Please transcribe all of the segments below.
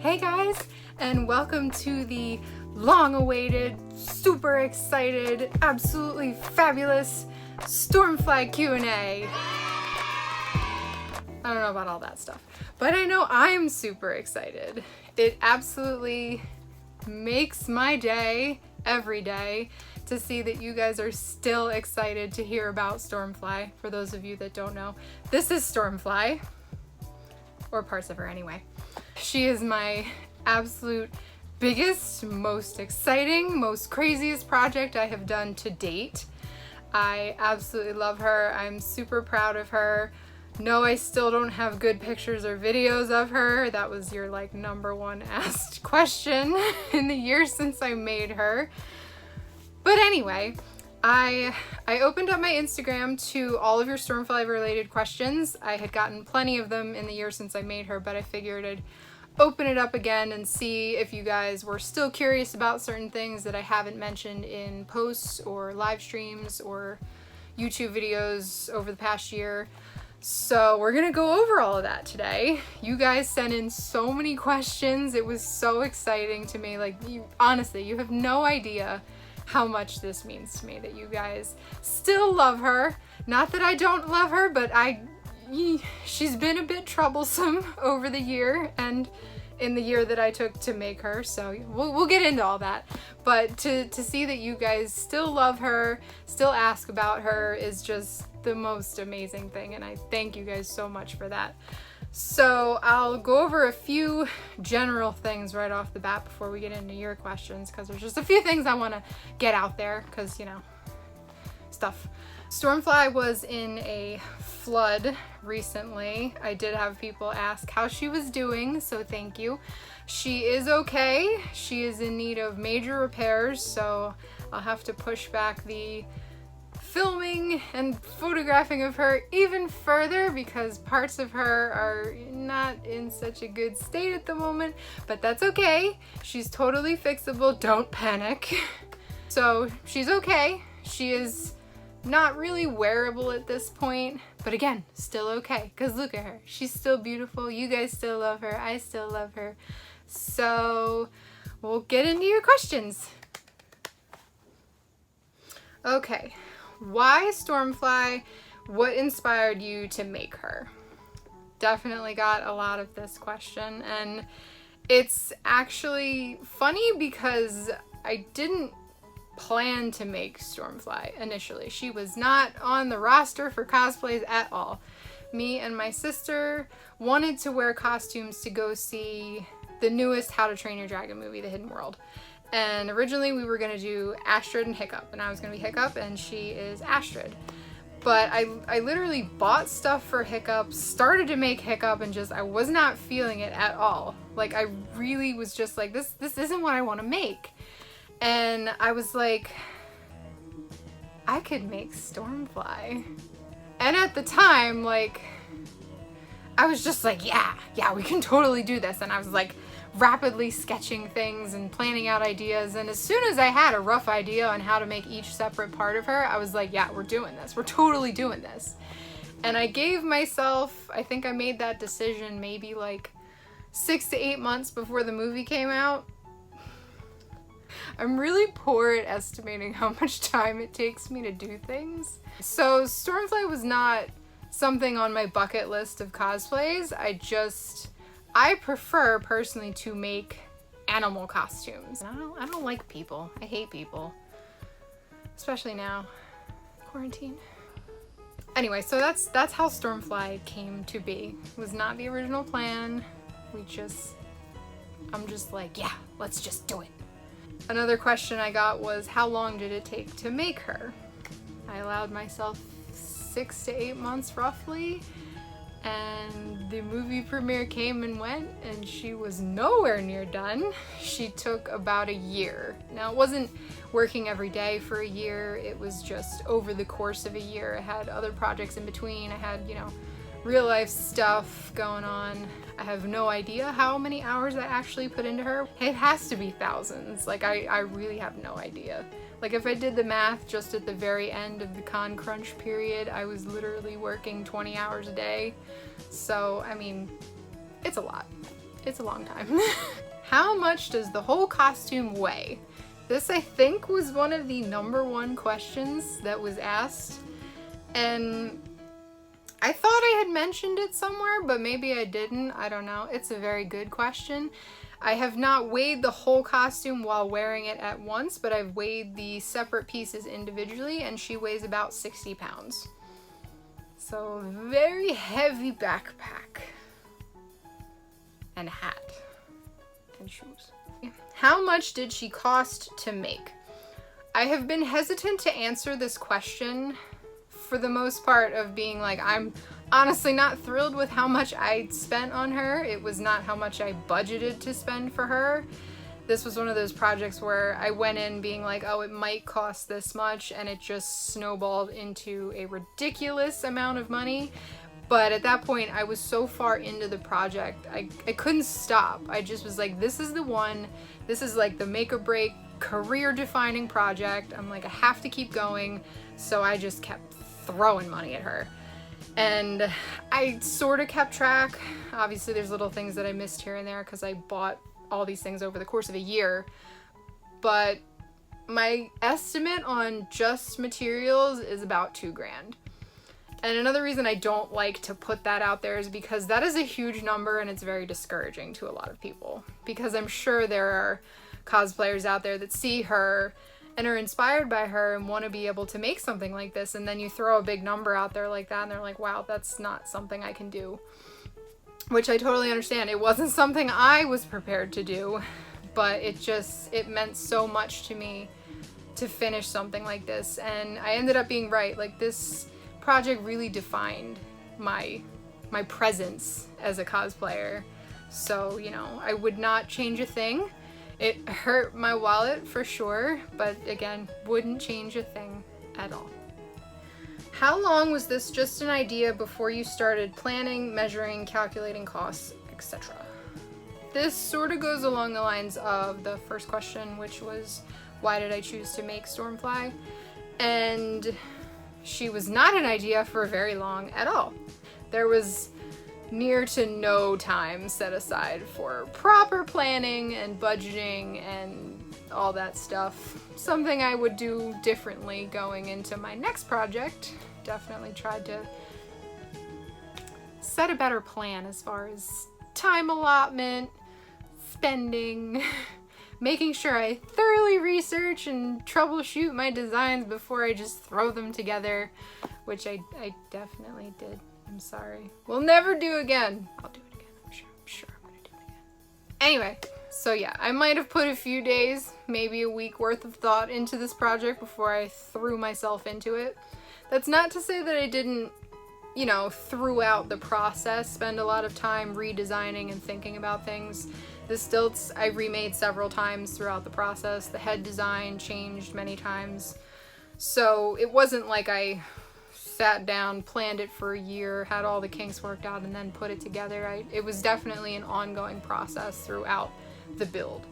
Hey guys, and welcome to the long-awaited, super excited, absolutely fabulous Stormfly Q&A. I don't know about all that stuff, but I know I'm super excited. It absolutely makes my day, every day, to see that you guys are still excited to hear about Stormfly. For those of you that don't know, this is Stormfly, or parts of her anyway. She is my absolute biggest, most exciting, most craziest project I have done to date. I absolutely love her. I'm super proud of her. No, I still don't have good pictures or videos of her. That was your #1 asked question in the years since I made her. But anyway, I opened up my Instagram to all of your Stormfly related questions. I had gotten plenty of them in the year since I made her, but I figured I'd open it up again and see if you guys were still curious about certain things that I haven't mentioned in posts or live streams or YouTube videos over the past year. So we're gonna go over all of that today. You guys sent in so many questions. It was so exciting to me. Honestly, you have no idea how much this means to me that you guys still love her. Not that I don't love her, but she's been a bit troublesome over the year and in the year that I took to make her, so we'll get into all that. But to see that you guys still love her, still ask about her, is just the most amazing thing, and I thank you guys so much for that. So I'll go over a few general things right off the bat before we get into your questions, because there's just a few things I want to get out there, because, you know, stuff. Stormfly was in a flood recently. I did have people ask how she was doing, so thank you. She is okay. She is in need of major repairs, so I'll have to push back the filming and photographing of her even further because parts of her are not in such a good state at the moment, but that's okay. She's totally fixable, don't panic. So she's okay. She is not really wearable at this point, but again, still okay, because look at her. She's still beautiful. You guys still love her. I still love her. So we'll get into your questions. Okay. Why Stormfly? What inspired you to make her? Definitely got a lot of this question, and it's actually funny because I didn't plan to make Stormfly initially. She was not on the roster for cosplays at all. Me and my sister wanted to wear costumes to go see the newest How to Train Your Dragon movie, The Hidden World. And originally we were gonna do Astrid and Hiccup, and I was gonna be Hiccup and she is Astrid. But I literally bought stuff for Hiccup, started to make Hiccup, and I was not feeling it at all. I really was just like, this isn't what I want to make. And I was like, I could make Stormfly. And at the time, I was just like, yeah, we can totally do this. And I was rapidly sketching things and planning out ideas, and as soon as I had a rough idea on how to make each separate part of her, I was like, yeah, we're doing this. We're totally doing this. And I gave myself, I think I made that decision maybe 6 to 8 months before the movie came out. I'm really poor at estimating how much time it takes me to do things. So Stormfly was not something on my bucket list of cosplays. I prefer personally to make animal costumes. I don't like people. I hate people. Especially now. Quarantine. Anyway, so that's how Stormfly came to be. It was not the original plan. I'm just like, yeah, let's just do it. Another question I got was, how long did it take to make her? I allowed myself 6 to 8 months roughly. And the movie premiere came and went, and she was nowhere near done. She took about a year. Now, it wasn't working every day for a year. It was just over the course of a year. I had other projects in between. I had, real life stuff going on. I have no idea how many hours I actually put into her. It has to be thousands. I really have no idea. If I did the math just at the very end of the con crunch period, I was literally working 20 hours a day. So, I mean, it's a lot. It's a long time. How much does the whole costume weigh? This, I think, was one of the #1 questions that was asked. And I thought I had mentioned it somewhere, but maybe I didn't. I don't know. It's a very good question. I have not weighed the whole costume while wearing it at once, but I've weighed the separate pieces individually, and she weighs about 60 pounds. So, very heavy backpack. And hat. And shoes. How much did she cost to make? I have been hesitant to answer this question for the most part of being like, I'm honestly not thrilled with how much I spent on her. It was not how much I budgeted to spend for her. This was one of those projects where I went in being like, oh, it might cost this much, and it just snowballed into a ridiculous amount of money. But at that point, I was so far into the project, I couldn't stop. I just was like, this is the one. This is like the make or break, career-defining project. I'm like, I have to keep going. So I just kept throwing money at her. And I sort of kept track. Obviously, there's little things that I missed here and there because I bought all these things over the course of a year. But my estimate on just materials is about $2,000. And another reason I don't like to put that out there is because that is a huge number and it's very discouraging to a lot of people. Because I'm sure there are cosplayers out there that see her and are inspired by her and want to be able to make something like this, and then you throw a big number out there like that and they're like, wow, that's not something I can do. Which I totally understand. It wasn't something I was prepared to do, but it meant so much to me to finish something like this, and I ended up being right. Like, this project really defined my presence as a cosplayer. So, you know, I would not change a thing. It hurt my wallet for sure, but again, wouldn't change a thing at all. How long was this just an idea before you started planning, measuring, calculating costs, etc.? This sort of goes along the lines of the first question, which was, why did I choose to make Stormfly? And she was not an idea for very long at all. There was near to no time set aside for proper planning and budgeting and all that stuff. Something I would do differently going into my next project. Definitely tried to set a better plan as far as time allotment, spending, making sure I thoroughly research and troubleshoot my designs before I just throw them together, which I definitely did. I'm sorry. We'll never do again. I'll do it again. I'm sure I'm gonna do it again. Anyway, so yeah, I might have put a few days, maybe a week worth of thought into this project before I threw myself into it. That's not to say that I didn't, you know, throughout the process spend a lot of time redesigning and thinking about things. The stilts I remade several times throughout the process. The head design changed many times. So it wasn't like I sat down, planned it for a year, had all the kinks worked out, and then put it together. It was definitely an ongoing process throughout the build.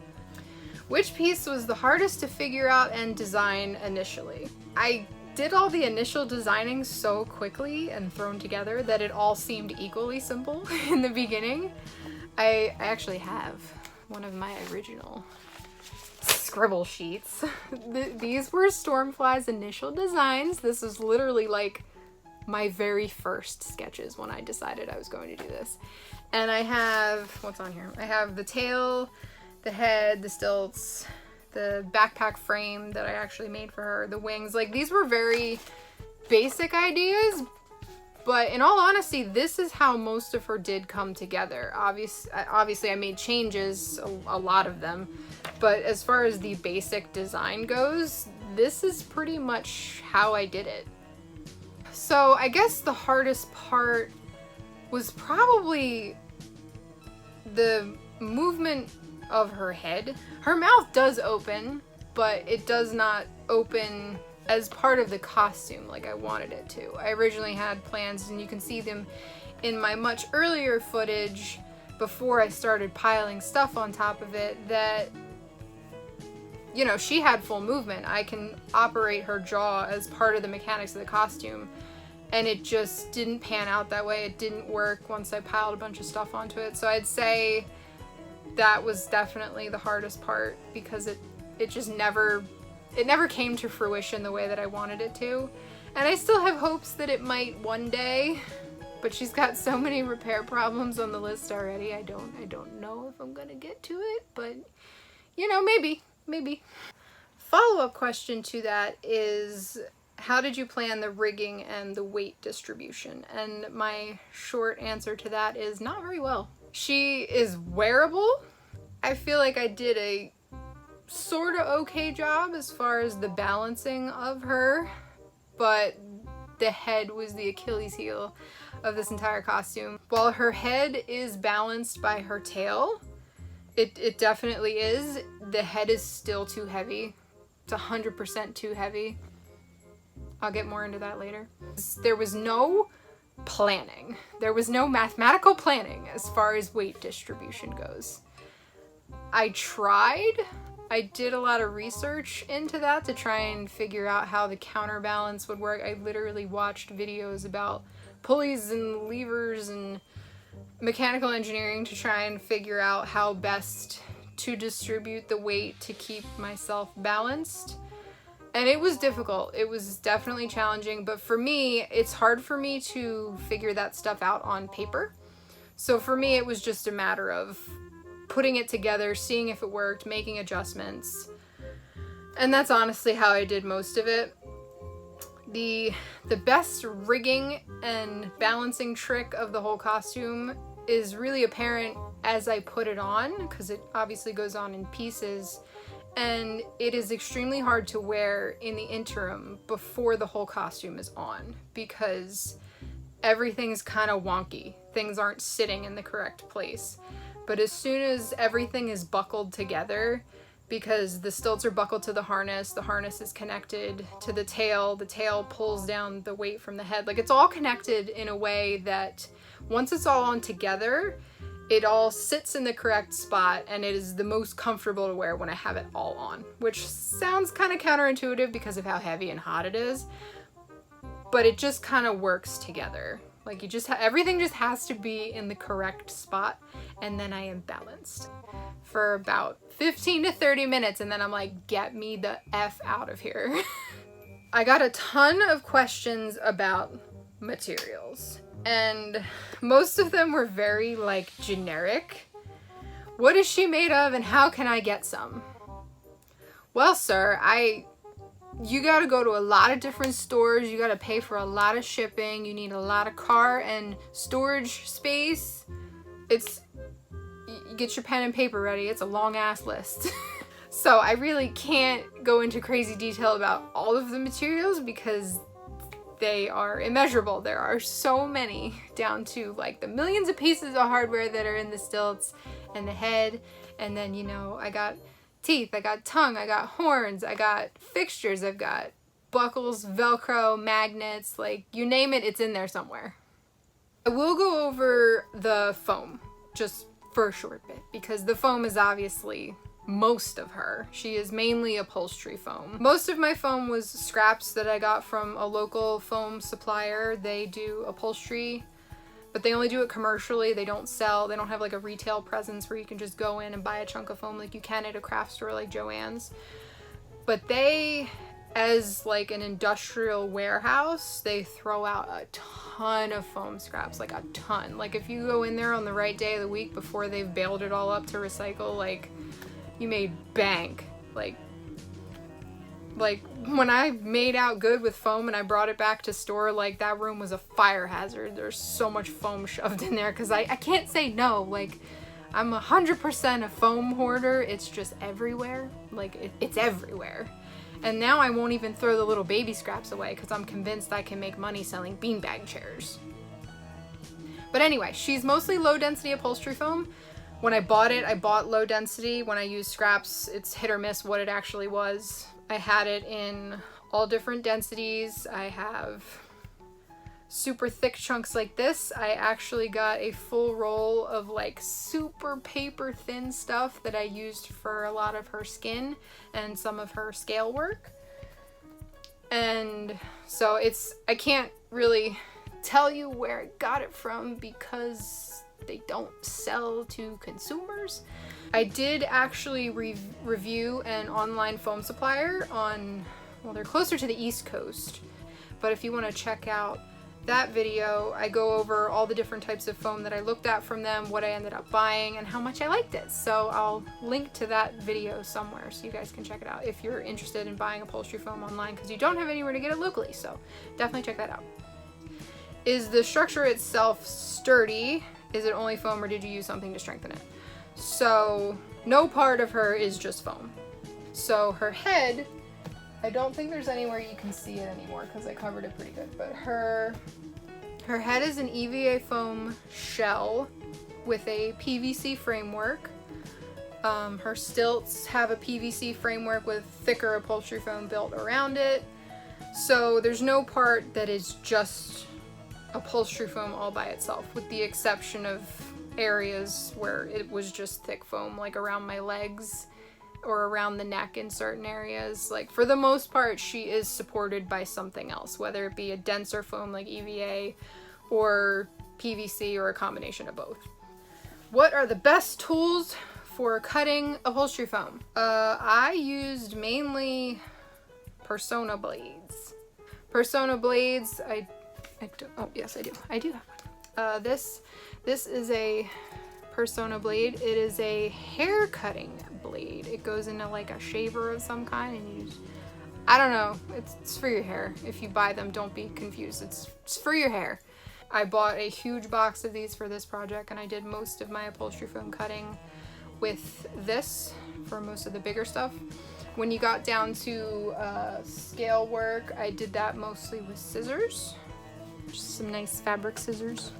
Which piece was the hardest to figure out and design initially? I did all the initial designing so quickly and thrown together that it all seemed equally simple in the beginning. I actually have one of my original scribble sheets. These were Stormfly's initial designs. This was literally like my very first sketches when I decided I was going to do this. And I have, what's on here? I have the tail, the head, the stilts, the backpack frame that I actually made for her, the wings. Like, these were very basic ideas, but in all honesty, this is how most of her did come together. Obviously, I made changes, a lot of them, but as far as the basic design goes, this is pretty much how I did it. So I guess the hardest part was probably the movement of her head. Her mouth does open, but it does not open as part of the costume like I wanted it to. I originally had plans, and you can see them in my much earlier footage before I started piling stuff on top of it, that, you know, she had full movement. I can operate her jaw as part of the mechanics of the costume, and it just didn't pan out that way. It didn't work once I piled a bunch of stuff onto it. So I'd say that was definitely the hardest part, because it just never came to fruition the way that I wanted it to. And I still have hopes that it might one day, but she's got so many repair problems on the list already. I don't know if I'm gonna get to it, but you know, maybe. Follow-up question to that is, how did you plan the rigging and the weight distribution? And my short answer to that is not very well. She is wearable. I feel like I did a sort of okay job as far as the balancing of her, but the head was the Achilles heel of this entire costume. While her head is balanced by her tail, it definitely is, the head is still too heavy. It's 100% too heavy. I'll get more into that later. There was no planning. There was no mathematical planning as far as weight distribution goes. I tried. I did a lot of research into that to try and figure out how the counterbalance would work. I literally watched videos about pulleys and levers and mechanical engineering to try and figure out how best to distribute the weight to keep myself balanced. And it was difficult. It was definitely challenging, but for me, it's hard for me to figure that stuff out on paper. So for me, it was just a matter of putting it together, seeing if it worked, making adjustments. And that's honestly how I did most of it. The best rigging and balancing trick of the whole costume is really apparent as I put it on, because it obviously goes on in pieces, and it is extremely hard to wear in the interim before the whole costume is on, because everything's kind of wonky. Things aren't sitting in the correct place. But as soon as everything is buckled together, because the stilts are buckled to the harness is connected to the tail pulls down the weight from the head. Like, it's all connected in a way that once it's all on together, it all sits in the correct spot, and it is the most comfortable to wear when I have it all on, which sounds kind of counterintuitive because of how heavy and hot it is, but it just kind of works together. Like, you just everything just has to be in the correct spot, and then I am balanced for about 15 to 30 minutes, and then I'm like, get me the F out of here. I got a ton of questions about materials, and most of them were very, like, generic. What is she made of, and how can I get some? Well, sir, you gotta go to a lot of different stores, you gotta pay for a lot of shipping, you need a lot of car and storage space. You get your pen and paper ready, it's a long ass list. So I really can't go into crazy detail about all of the materials because they are immeasurable. There are so many, down to like the millions of pieces of hardware that are in the stilts and the head, and then, you know, I got teeth, I got tongue, I got horns, I got fixtures, I've got buckles, Velcro, magnets, like, you name it, it's in there somewhere. I will go over the foam just for a short bit, because the foam is obviously most of her. She is mainly upholstery foam. Most of my foam was scraps that I got from a local foam supplier. They do upholstery, but they only do it commercially. They don't sell, they don't have like a retail presence where you can just go in and buy a chunk of foam like you can at a craft store like Joann's. But they, as like an industrial warehouse, they throw out a ton of foam scraps, like a ton. Like, if you go in there on the right day of the week before they've baled it all up to recycle, like, you made bank. Like when I made out good with foam and I brought it back to store, like, that room was a fire hazard. There's so much foam shoved in there because I can't say no. Like, I'm 100% a foam hoarder. It's just everywhere. Like, it's everywhere. And now I won't even throw the little baby scraps away because I'm convinced I can make money selling beanbag chairs. But anyway, she's mostly low density upholstery foam. When I bought it, I bought low density. When I use scraps, it's hit or miss what it actually was. I had it in all different densities. I have super thick chunks like this. I actually got a full roll of like super paper thin stuff that I used for a lot of her skin and some of her scale work. And so I can't really tell you where I got it from because they don't sell to consumers. I did actually review an online foam supplier on, well, they're closer to the East Coast, but if you want to check out that video, I go over all the different types of foam that I looked at from them, what I ended up buying, and how much I liked it. So I'll link to that video somewhere so you guys can check it out if you're interested in buying upholstery foam online, because you don't have anywhere to get it locally, so definitely check that out. Is the structure itself sturdy? Is it only foam, or did you use something to strengthen it? So no part of her is just foam. So her head, I don't think there's anywhere you can see it anymore because I covered it pretty good, but her head is an EVA foam shell with a PVC framework. Her stilts have a PVC framework with thicker upholstery foam built around it. So there's no part that is just upholstery foam all by itself, with the exception of areas where it was just thick foam, like around my legs or around the neck in certain areas. Like, for the most part, she is supported by something else, whether it be a denser foam like EVA or PVC or a combination of both. What are the best tools for cutting upholstery foam? I used mainly Persona blades. Persona blades, oh yes I do. I do have one. This is a Persona blade. It is a hair cutting blade. It goes into like a shaver of some kind, and you just, I don't know, it's for your hair. If you buy them, don't be confused. It's for your hair. I bought a huge box of these for this project, and I did most of my upholstery foam cutting with this for most of the bigger stuff. When you got down to scale work, I did that mostly with scissors. Just some nice fabric scissors.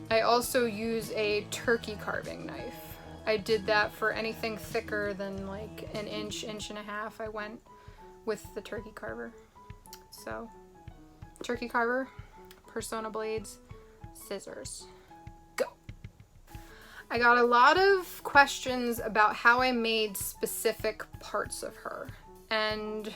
I also use a turkey carving knife. I did that for anything thicker than like an inch, inch and a half. I went with the turkey carver. So, turkey carver, Persona blades, scissors. Go! I got a lot of questions about how I made specific parts of her, and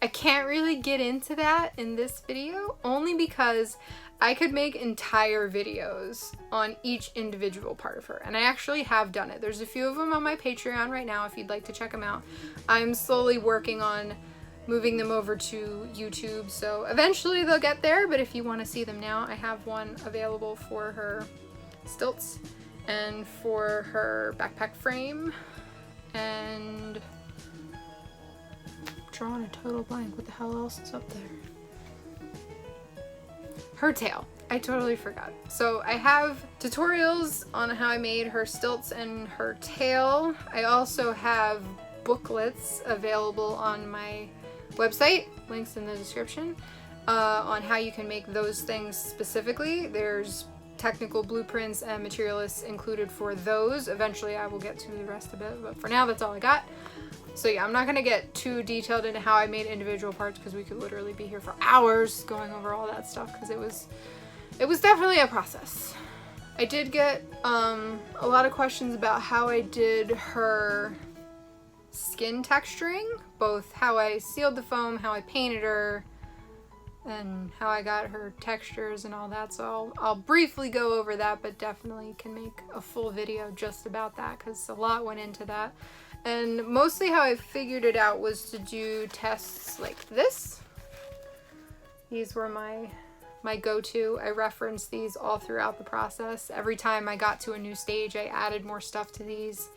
I can't really get into that in this video, only because I could make entire videos on each individual part of her, and I actually have done it. There's a few of them on my Patreon right now if you'd like to check them out. I'm slowly working on moving them over to YouTube, so eventually they'll get there, but if you want to see them now, I have one available for her stilts and for her backpack frame, and drawing a total blank. What the hell else is up there? Her tail. I totally forgot. So I have tutorials on how I made her stilts and her tail. I also have booklets available on my website, links in the description, on how you can make those things specifically. There's technical blueprints and material lists included for those. Eventually I will get to the rest of it, but for now that's all I got. So yeah, I'm not going to get too detailed into how I made individual parts, because we could literally be here for hours going over all that stuff, because it was definitely a process. I did get a lot of questions about how I did her skin texturing, both how I sealed the foam, how I painted her, and how I got her textures and all that. So I'll briefly go over that, but definitely can make a full video just about that, because a lot went into that. And mostly how I figured it out was to do tests like this. These were my go-to. I referenced these all throughout the process. Every time I got to a new stage, I added more stuff to these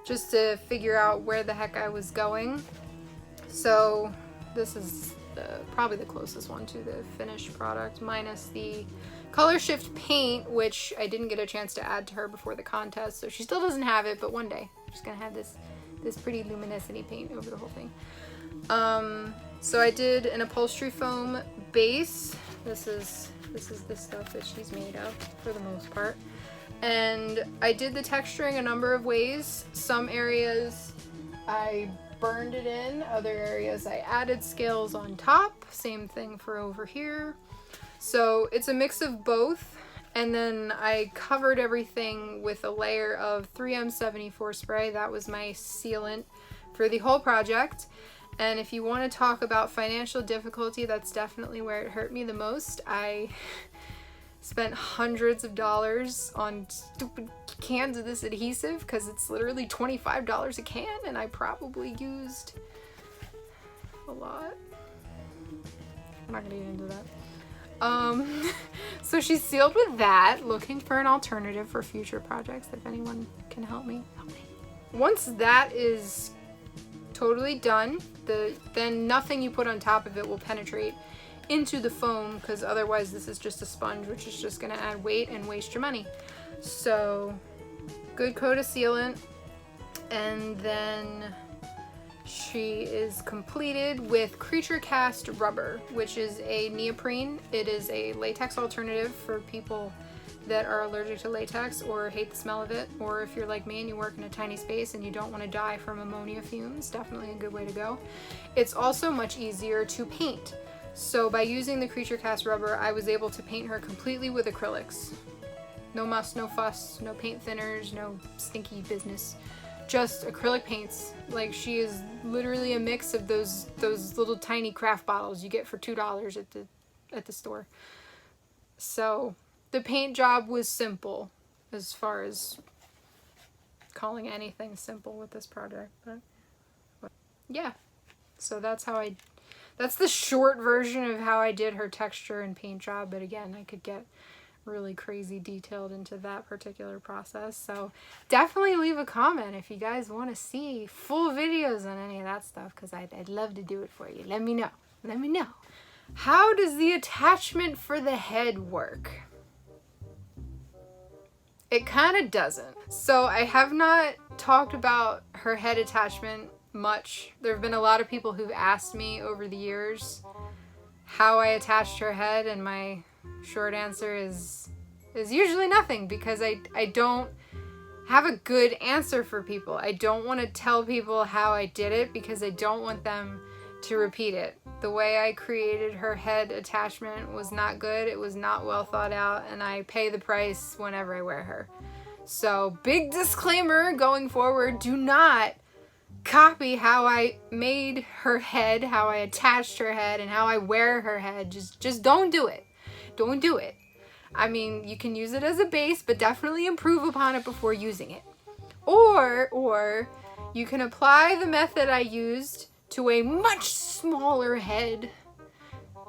just to figure out where the heck I was going. So this is probably the closest one to the finished product, minus the color shift paint, which I didn't get a chance to add to her before the contest, so she still doesn't have it, but one day she's gonna have this pretty luminescent-y paint over the whole thing. So I did an upholstery foam base. This is the stuff that she's made of for the most part. And I did the texturing a number of ways. Some areas I burned it in, other areas I added scales on top. Same thing for over here. So it's a mix of both. And then I covered everything with a layer of 3M74 spray. That was my sealant for the whole project. And if you want to talk about financial difficulty, that's definitely where it hurt me the most. I Spent hundreds of dollars on stupid cans of this adhesive because it's literally $25 a can, and I probably used a lot. I'm not gonna get into that. So she's sealed with that, looking for an alternative for future projects. If anyone can help me, help me. Once that is totally done, then nothing you put on top of it will penetrate into the foam, because otherwise this is just a sponge, which is just going to add weight and waste your money. So good coat of sealant, and then she is completed with Creature Cast rubber, which is a neoprene. It is a latex alternative for people that are allergic to latex or hate the smell of it, or if you're like me and you work in a tiny space and you don't want to die from ammonia fumes. Definitely a good way to go. It's also much easier to paint. So by using the Creature Cast rubber, I was able to paint her completely with acrylics. No muss, no fuss, no paint thinners, no stinky business. Just acrylic paints. Like, she is literally a mix of those little tiny craft bottles you get for $2 at the store. So the paint job was simple, as far as calling anything simple with this project. But yeah, so that's the short version of how I did her texture and paint job. But again, I could get really crazy detailed into that particular process. So definitely leave a comment if you guys want to see full videos on any of that stuff, because I'd love to do it for you. Let me know. Let me know. How does the attachment for the head work? It kind of doesn't. So I have not talked about her head attachment much. There have been a lot of people who've asked me over the years how I attached her head, and my short answer is usually nothing, because I don't have a good answer for people. I don't want to tell people how I did it, because I don't want them to repeat it. The way I created her head attachment was not good. It was not well thought out, and I pay the price whenever I wear her. So big disclaimer going forward, do not copy how I made her head, how I attached her head, and how I wear her head. Just don't do it. Don't do it. I mean, you can use it as a base, but definitely improve upon it before using it. Or you can apply the method I used to a much smaller head.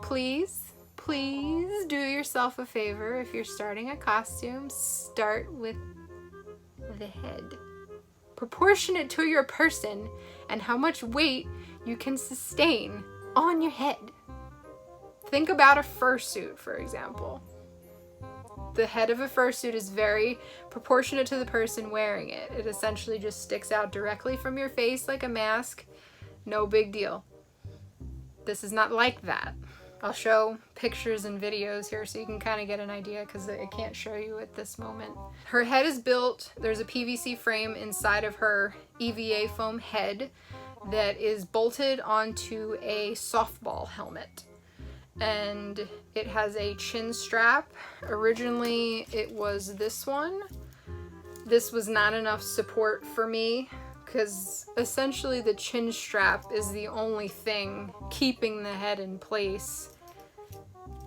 Please do yourself a favor. If you're starting a costume, start with the head. Proportionate to your person and how much weight you can sustain on your head. Think about a fursuit, for example. The head of a fursuit is very proportionate to the person wearing it. It essentially just sticks out directly from your face like a mask. No big deal. This is not like that. I'll show pictures and videos here so you can kind of get an idea, because I can't show you at this moment. Her head is built. There's a PVC frame inside of her EVA foam head that is bolted onto a softball helmet. And it has a chin strap. Originally it was this one. This was not enough support for me, because essentially the chin strap is the only thing keeping the head in place,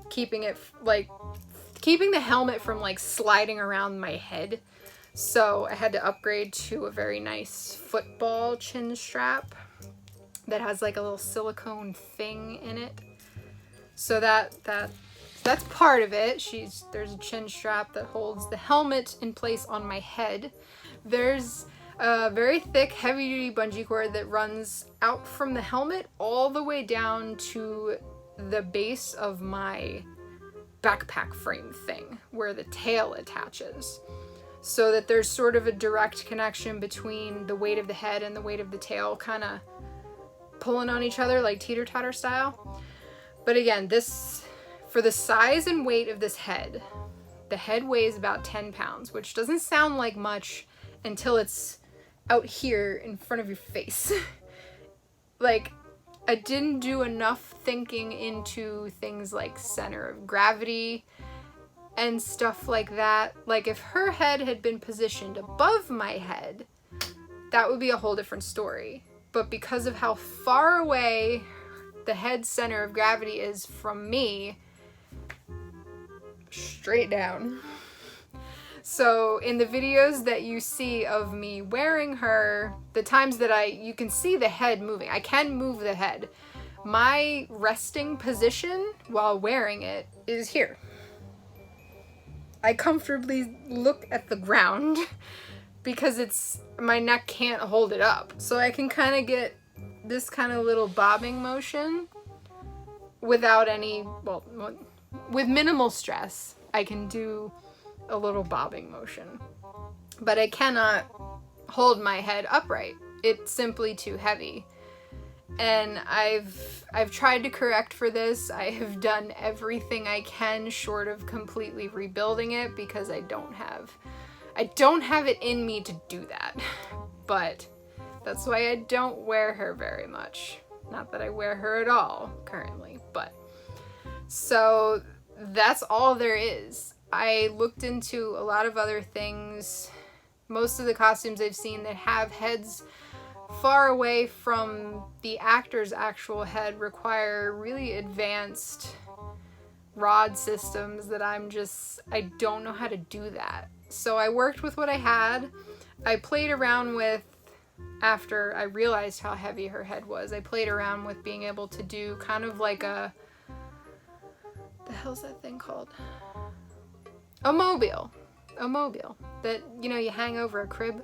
keeping the helmet from like sliding around my head. So I had to upgrade to a very nice football chin strap that has like a little silicone thing in it. So that's part of it. There's a chin strap that holds the helmet in place on my head. There's a very thick, heavy-duty bungee cord that runs out from the helmet all the way down to the base of my backpack frame thing, where the tail attaches. So that there's sort of a direct connection between the weight of the head and the weight of the tail, kind of pulling on each other like teeter-totter style. But again, for the size and weight of this head, the head weighs about 10 pounds, which doesn't sound like much until it's out here in front of your face. Like, I didn't do enough thinking into things like center of gravity and stuff like that. Like, if her head had been positioned above my head, that would be a whole different story. But because of how far away the head center of gravity is from me, straight down. So in the videos that you see of me wearing her, the times that you can see the head moving. I can move the head. My resting position while wearing it is here. I comfortably look at the ground because my neck can't hold it up. So I can kind of get this kind of little bobbing motion without any, well, with minimal stress. I can do a little bobbing motion, but I cannot hold my head upright. It's simply too heavy. And I've tried to correct for this. I have done everything I can short of completely rebuilding it because I don't have it in me to do that. But that's why I don't wear her very much. Not that I wear her at all currently, but so that's all there is. I looked into a lot of other things. Most of the costumes I've seen that have heads far away from the actor's actual head require really advanced rod systems that I don't know how to do that. So I worked with what I had. I played around with, after I realized how heavy her head was, I played around with being able to do kind of like the hell's that thing called? A mobile that, you hang over a crib.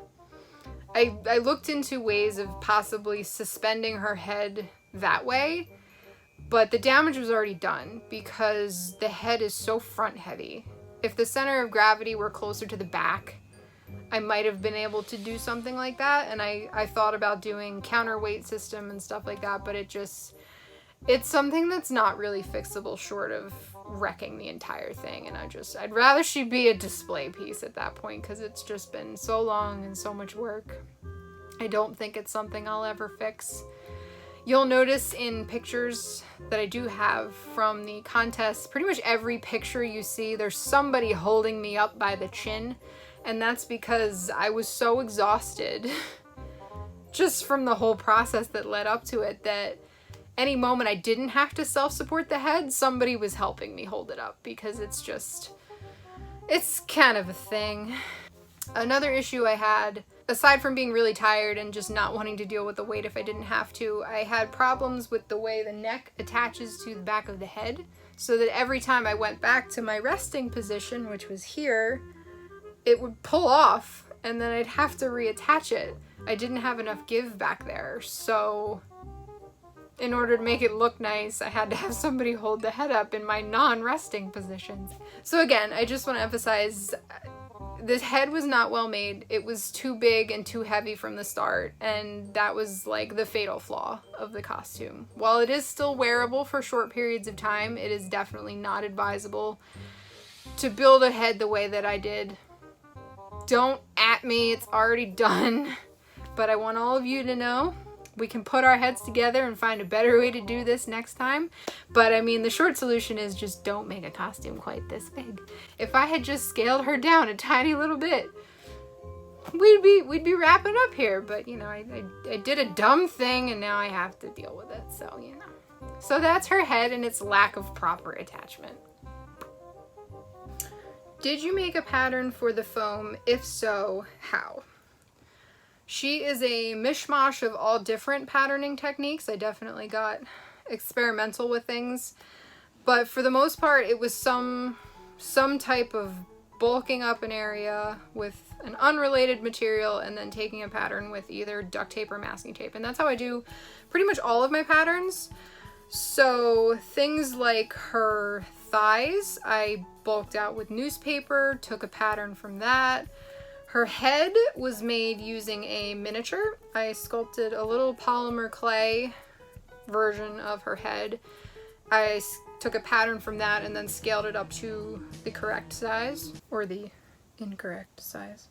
I looked into ways of possibly suspending her head that way, but the damage was already done because the head is so front heavy. If the center of gravity were closer to the back, I might have been able to do something like that, and I thought about doing counterweight system and stuff like that, but it's something that's not really fixable short of wrecking the entire thing, and I'd rather she be a display piece at that point because it's just been so long and so much work. I don't think it's something I'll ever fix. You'll notice in pictures that I do have from the contest, pretty much every picture you see, there's somebody holding me up by the chin, and that's because I was so exhausted just from the whole process that led up to it that any moment I didn't have to self-support the head, somebody was helping me hold it up because it's kind of a thing. Another issue I had, aside from being really tired and just not wanting to deal with the weight if I didn't have to, I had problems with the way the neck attaches to the back of the head, so that every time I went back to my resting position, which was here, it would pull off and then I'd have to reattach it. I didn't have enough give back there, so in order to make it look nice, I had to have somebody hold the head up in my non-resting positions. So again, I just want to emphasize, this head was not well made. It was too big and too heavy from the start, and that was like the fatal flaw of the costume. While it is still wearable for short periods of time, it is definitely not advisable to build a head the way that I did. Don't at me, it's already done. But I want all of you to know we can put our heads together and find a better way to do this next time. But I mean, the short solution is just don't make a costume quite this big. If I had just scaled her down a tiny little bit, we'd be wrapping up here. But I did a dumb thing and now I have to deal with it. So, So that's her head and its lack of proper attachment. Did you make a pattern for the foam? If so, how? She is a mishmash of all different patterning techniques. I definitely got experimental with things, but for the most part it was some type of bulking up an area with an unrelated material and then taking a pattern with either duct tape or masking tape, and that's how I do pretty much all of my patterns. So things like her thighs, I bulked out with newspaper, took a pattern from that. Her head was made using a miniature. I sculpted a little polymer clay version of her head. I took a pattern from that and then scaled it up to the correct size, or the incorrect size.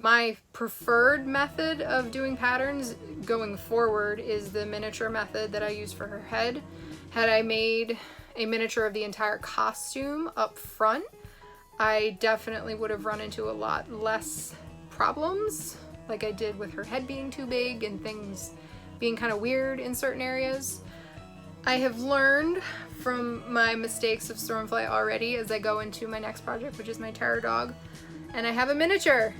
My preferred method of doing patterns going forward is the miniature method that I use for her head. Had I made a miniature of the entire costume up front, I definitely would have run into a lot less problems, like I did with her head being too big and things being kind of weird in certain areas. I have learned from my mistakes of Stormfly already as I go into my next project, which is my terror dog. And I have a miniature.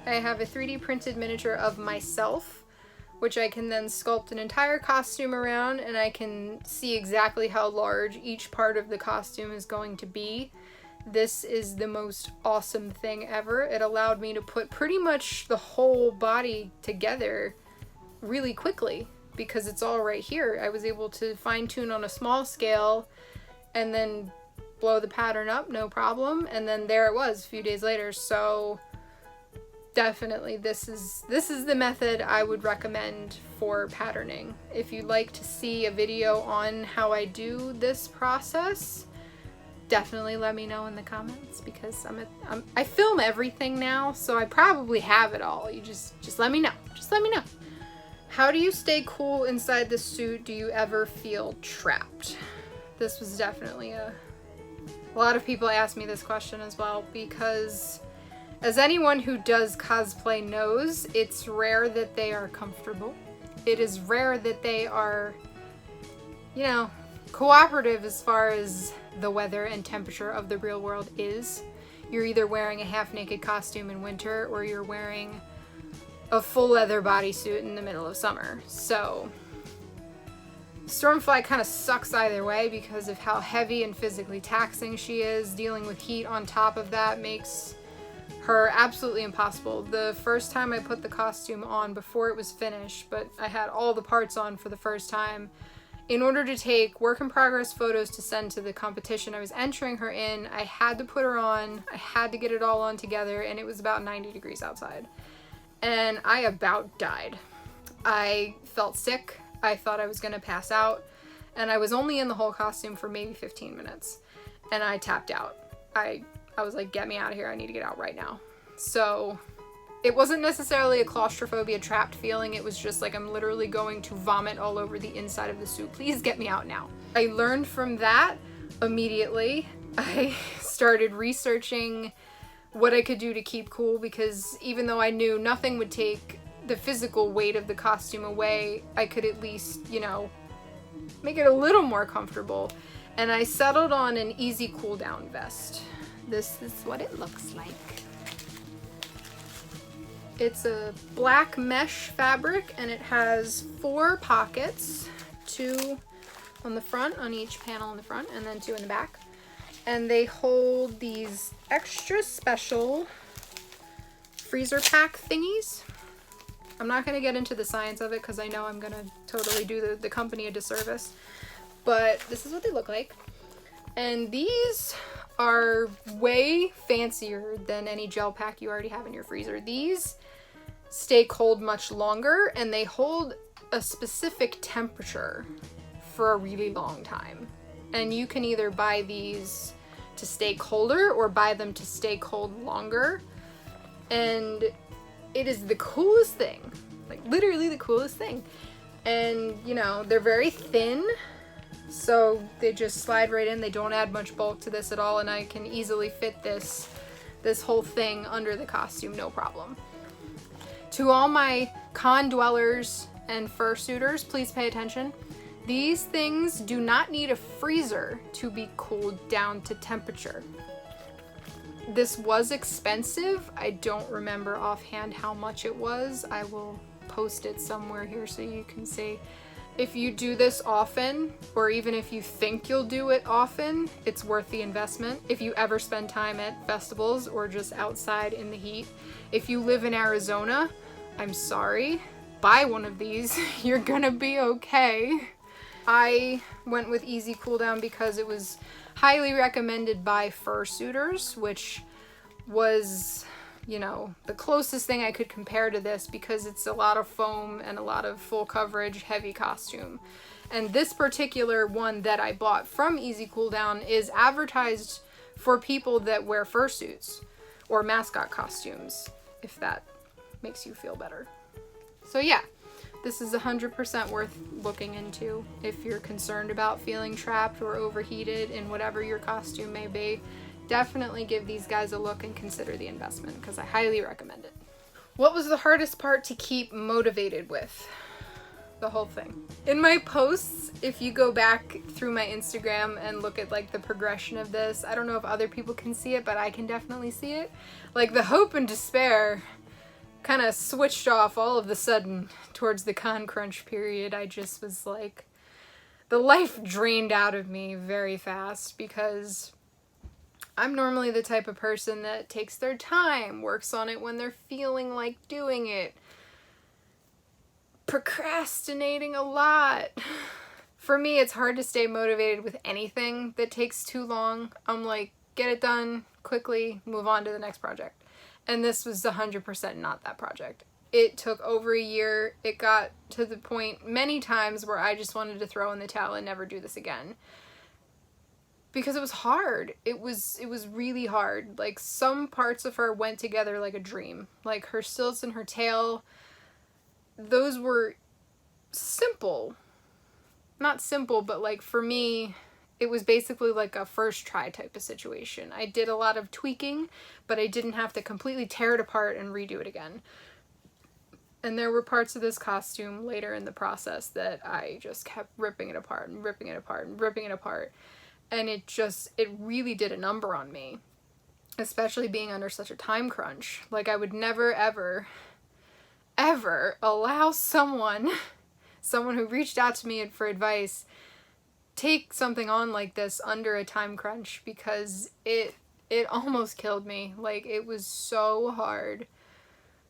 I have a 3D printed miniature of myself, which I can then sculpt an entire costume around, and I can see exactly how large each part of the costume is going to be. This is the most awesome thing ever. It allowed me to put pretty much the whole body together really quickly because it's all right here. I was able to fine tune on a small scale and then blow the pattern up, no problem. And then there it was a few days later. So definitely this is the method I would recommend for patterning. If you'd like to see a video on how I do this process, definitely let me know in the comments, because I film everything now, so I probably have it all. You just let me know. Just let me know. How do you stay cool inside the suit? Do you ever feel trapped? This was definitely a lot of people ask me this question as well, because as anyone who does cosplay knows, it's rare that they are comfortable. It is rare that they are, you know, cooperative as far as the weather and temperature of the real world is. You're either wearing a half-naked costume in winter, or you're wearing a full leather bodysuit in the middle of summer. So Stormfly kind of sucks either way because of how heavy and physically taxing she is. Dealing with heat on top of that makes her absolutely impossible. The first time I put the costume on, before it was finished, but I had all the parts on for the first time, in order to take work in progress photos to send to the competition I was entering her in, I had to put her on, I had to get it all on together, and it was about 90 degrees outside. And I about died. I felt sick, I thought I was gonna pass out, and I was only in the whole costume for maybe 15 minutes, and I tapped out. I was like, get me out of here, I need to get out right now. So it wasn't necessarily a claustrophobia trapped feeling, it was just like I'm literally going to vomit all over the inside of the suit. Please get me out now. I learned from that immediately. I started researching what I could do to keep cool, because even though I knew nothing would take the physical weight of the costume away, I could at least, you know, make it a little more comfortable. And I settled on an easy cool down vest. This is what it looks like. It's a black mesh fabric, and it has 4 pockets, 2 on the front, on each panel in the front, and then 2 in the back. And they hold these extra special freezer pack thingies. I'm not going to get into the science of it because I know I'm going to totally do the company a disservice. But this is what they look like. And these are way fancier than any gel pack you already have in your freezer. These stay cold much longer, and they hold a specific temperature for a really long time. And you can either buy these to stay colder or buy them to stay cold longer. And it is the coolest thing, like literally the coolest thing. And you know, they're very thin, so they just slide right in. They don't add much bulk to this at all, and I can easily fit this whole thing under the costume, no problem. To all my con dwellers and fursuiters, please pay attention. These things do not need a freezer to be cooled down to temperature. This was expensive. I don't remember offhand how much it was. I will post it somewhere here so you can see. If you do this often, or even if you think you'll do it often, it's worth the investment. If you ever spend time at festivals or just outside in the heat. If you live in Arizona, I'm sorry, buy one of these. You're gonna be okay. I went with easy cool down because it was highly recommended by fursuiters, which was, you know, the closest thing I could compare to this, because it's a lot of foam and a lot of full coverage, heavy costume. And this particular one that I bought from Easy Cool Down is advertised for people that wear fursuits or mascot costumes, if that makes you feel better. So yeah, this is 100% worth looking into if you're concerned about feeling trapped or overheated in whatever your costume may be. Definitely give these guys a look and consider the investment, because I highly recommend it. What was the hardest part to keep motivated with? the whole thing. In my posts, if you go back through my Instagram and look at like the progression of this, I don't know if other people can see it, but I can definitely see it. Like the hope and despair kind of switched off all of a sudden towards the con crunch period. I just was like, the life drained out of me very fast because I'm normally the type of person that takes their time, works on it when they're feeling like doing it, procrastinating a lot. For me, it's hard to stay motivated with anything that takes too long. I'm like, get it done quickly, move on to the next project. And this was 100% not that project. It took over a year. It got to the point many times where I just wanted to throw in the towel and never do this again. Because it was hard. It was really hard. Like, some parts of her went together like a dream. Like, her stilts and her tail, those were simple. Not simple, but like, for me, it was basically like a first try type of situation. I did a lot of tweaking, but I didn't have to completely tear it apart and redo it again. And there were parts of this costume later in the process that I just kept ripping it apart and ripping it apart and ripping it apart. And it really did a number on me, especially being under such a time crunch. Like, I would never, ever, ever allow someone who reached out to me for advice take something on like this under a time crunch, because it almost killed me. Like, it was so hard.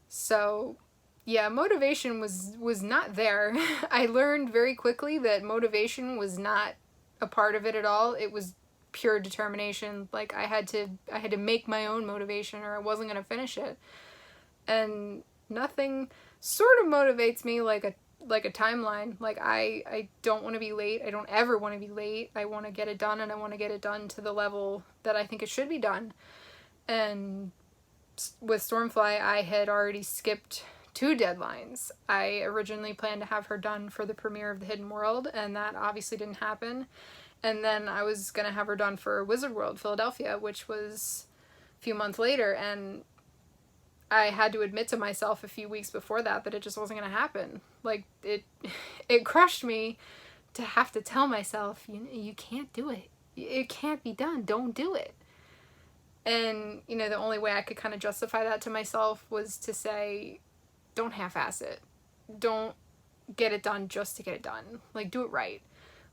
So yeah, motivation was not there. I learned very quickly that motivation was not a part of it at all. It was pure determination. Like, I had to make my own motivation or I wasn't going to finish it. And nothing sort of motivates me like a timeline. Like, I don't want to be late. I don't ever want to be late. I want to get it done, and I want to get it done to the level that I think it should be done. And with Stormfly, I had already skipped 2 deadlines. I originally planned to have her done for the premiere of The Hidden World, and that obviously didn't happen. And then I was going to have her done for Wizard World Philadelphia, which was a few months later, and I had to admit to myself a few weeks before that it just wasn't going to happen. Like, it crushed me to have to tell myself, you can't do it. It can't be done. Don't do it. And, the only way I could kind of justify that to myself was to say, don't half-ass it. Don't get it done just to get it done. Like, do it right.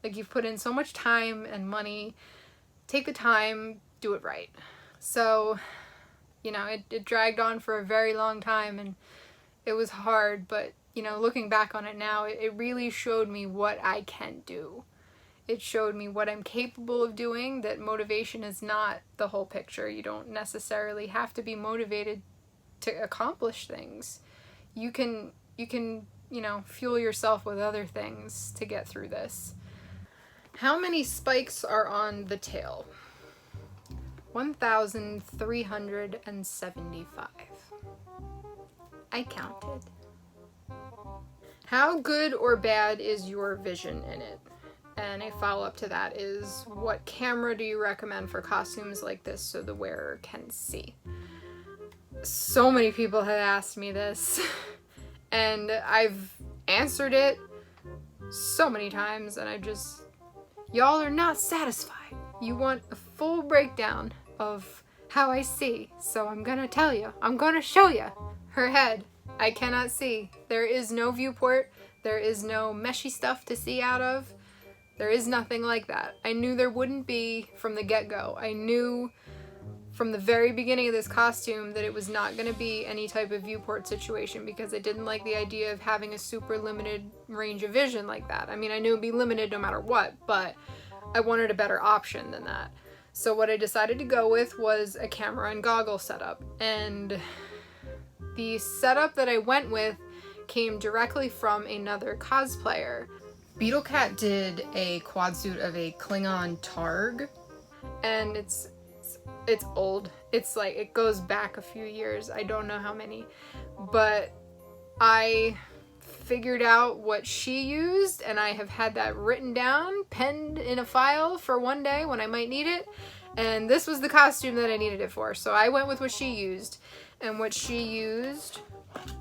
Like, you've put in so much time and money. Take the time, do it right. So, it dragged on for a very long time, and it was hard, but, looking back on it now, it really showed me what I can do. It showed me what I'm capable of doing, that motivation is not the whole picture. You don't necessarily have to be motivated to accomplish things. You can, fuel yourself with other things to get through this. How many spikes are on the tail? 1,375. I counted. How good or bad is your vision in it? And a follow-up to that is, what camera do you recommend for costumes like this so the wearer can see? So many people have asked me this, and I've answered it so many times, and y'all are not satisfied. You want a full breakdown of how I see, so I'm gonna tell you. I'm gonna show you her head. I cannot see. There is no viewport. There is no meshy stuff to see out of. There is nothing like that. I knew there wouldn't be from the get-go. I knew from the very beginning of this costume that it was not going to be any type of viewport situation, because I didn't like the idea of having a super limited range of vision like that. I mean, I knew it'd be limited no matter what, but I wanted a better option than that. So what I decided to go with was a camera and goggle setup. And the setup that I went with came directly from another cosplayer. Beetlecat did a quad suit of a Klingon Targ, and it's old. It's like, it goes back a few years. I don't know how many, but I figured out what she used, and I have had that written down, penned in a file for one day when I might need it, and this was the costume that I needed it for. So I went with what she used, and what she used